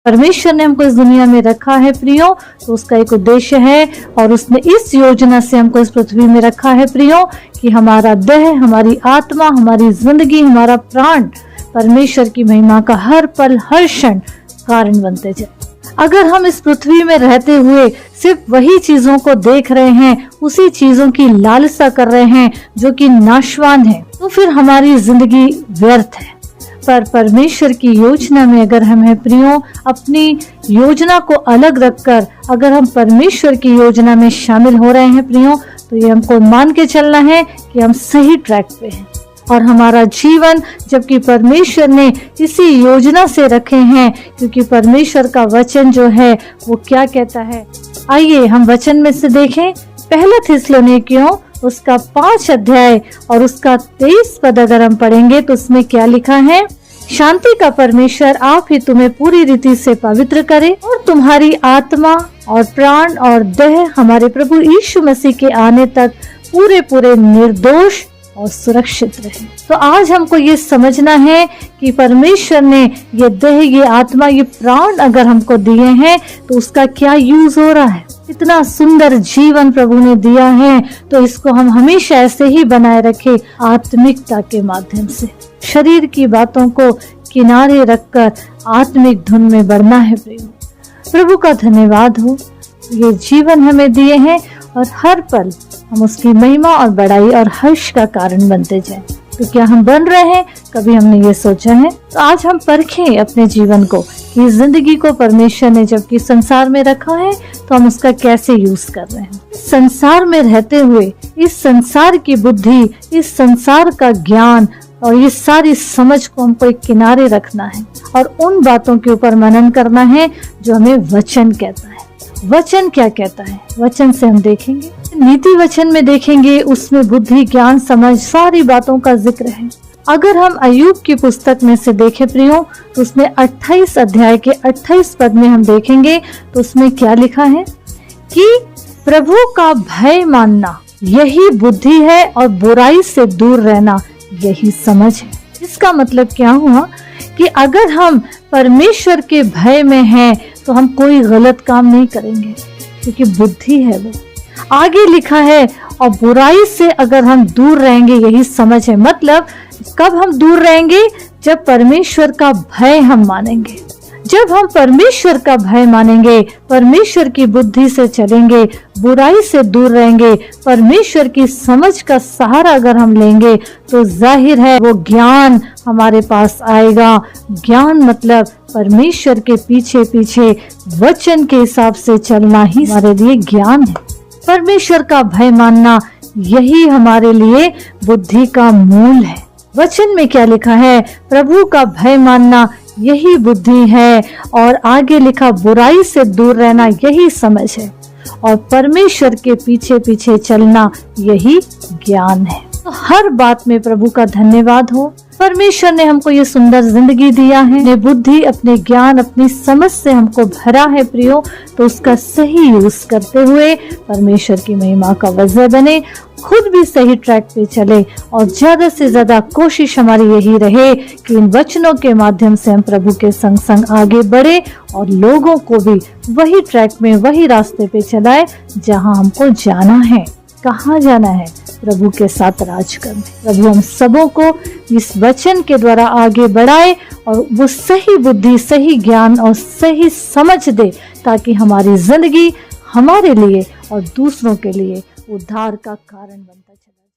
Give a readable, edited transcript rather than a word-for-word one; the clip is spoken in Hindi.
परमेश्वर ने हमको इस दुनिया में रखा है प्रियो, तो उसका एक उद्देश्य है और उसने इस योजना से हमको इस पृथ्वी में रखा है प्रियो कि हमारा देह, हमारी आत्मा, हमारी जिंदगी, हमारा प्राण परमेश्वर की महिमा का हर पल हर क्षण कारण बनते जाए। अगर हम इस पृथ्वी में रहते हुए सिर्फ वही चीजों को देख रहे हैं, उसी चीजों की लालसा कर रहे हैं जो कि नाशवान है, तो फिर हमारी जिंदगी व्यर्थ है। पर परमेश्वर की योजना में अगर हम हैं प्रियो, अपनी योजना को अलग रखकर अगर हम परमेश्वर की योजना में शामिल हो रहे हैं प्रियो, तो ये हमको मान के चलना है कि हम सही ट्रैक पे हैं और हमारा जीवन जबकि परमेश्वर ने इसी योजना से रखे हैं, क्योंकि परमेश्वर का वचन जो है वो क्या कहता है, आइए हम वचन में से देखें। पहला थिस्सलुनीकियों उसका 5 अध्याय और उसका 23 पद अगर हम पढ़ेंगे तो उसमें क्या लिखा है, शांति का परमेश्वर आप ही तुम्हें पूरी रीति से पवित्र करे और तुम्हारी आत्मा और प्राण और देह हमारे प्रभु यीशु मसीह के आने तक पूरे पूरे निर्दोष और सुरक्षित रहे। तो आज हमको ये समझना है कि परमेश्वर ने ये देह, ये आत्मा, ये प्राण अगर हमको दिए हैं तो उसका क्या यूज हो रहा है। इतना सुंदर जीवन प्रभु ने दिया है, तो इसको हम हमेशा ऐसे ही बनाए रखें आत्मिकता के माध्यम से। शरीर की बातों को किनारे रखकर आत्मिक धुन में बढ़ना है प्रभु का धन्यवाद हो, ये जीवन हमें दिए हैं और हर पल हम उसकी महिमा और बड़ाई और हर्ष का कारण बनते जाएं। तो क्या हम बन रहे हैं? कभी हमने ये सोचा है? तो आज हम परखें अपने जीवन को कि जिंदगी को परमेश्वर ने जबकि संसार में रखा है तो हम उसका कैसे यूज कर रहे हैं। संसार में रहते हुए इस संसार की बुद्धि, इस संसार का ज्ञान और ये सारी समझ को हमको एक किनारे रखना है और उन बातों के ऊपर मनन करना है जो हमें वचन कहता है। वचन क्या कहता है, वचन से हम देखेंगे, नीति वचन में देखेंगे, उसमें बुद्धि, ज्ञान, समझ, सारी बातों का जिक्र है। अगर हम अय्यूब की पुस्तक में से देखें प्रियो, तो उसमें 28 अध्याय के 28 पद में हम देखेंगे तो उसमें क्या लिखा है कि प्रभु का भय मानना यही बुद्धि है और बुराई से दूर रहना यही समझ है। इसका मतलब क्या हुआ कि अगर हम परमेश्वर के भय में हैं तो हम कोई गलत काम नहीं करेंगे, क्योंकि बुद्धि है वो। आगे लिखा है और बुराई से अगर हम दूर रहेंगे यही समझ है। मतलब कब हम दूर रहेंगे? जब परमेश्वर का भय हम मानेंगे। जब हम परमेश्वर का भय मानेंगे, परमेश्वर की बुद्धि से चलेंगे, बुराई से दूर रहेंगे, परमेश्वर की समझ का सहारा अगर हम लेंगे तो जाहिर है वो ज्ञान हमारे पास आएगा। ज्ञान मतलब परमेश्वर के पीछे पीछे वचन के हिसाब से चलना ही हमारे लिए ज्ञान है। परमेश्वर का भय मानना यही हमारे लिए बुद्धि का मूल है। वचन में क्या लिखा है? प्रभु का भय मानना यही बुद्धि है और आगे लिखा बुराई से दूर रहना यही समझ है और परमेश्वर के पीछे पीछे चलना यही ज्ञान है। तो हर बात में प्रभु का धन्यवाद हो। परमेश्वर ने हमको ये सुंदर जिंदगी दिया है, अपने बुद्धि, अपने ज्ञान, अपनी समझ से हमको भरा है प्रियो, तो उसका सही यूज करते हुए परमेश्वर की महिमा का वजह बने, खुद भी सही ट्रैक पे चले और ज्यादा से ज्यादा कोशिश हमारी यही रहे कि इन वचनों के माध्यम से हम प्रभु के संग संग आगे बढ़े और लोगों को भी वही ट्रैक में, वही रास्ते पे चलाए जहाँ हमको जाना है। कहाँ जाना है? प्रभु के साथ राज करने। प्रभु हम सबों को इस वचन के द्वारा आगे बढ़ाए और वो सही बुद्धि, सही ज्ञान और सही समझ दे, ताकि हमारी जिंदगी हमारे लिए और दूसरों के लिए उद्धार का कारण बनता चले।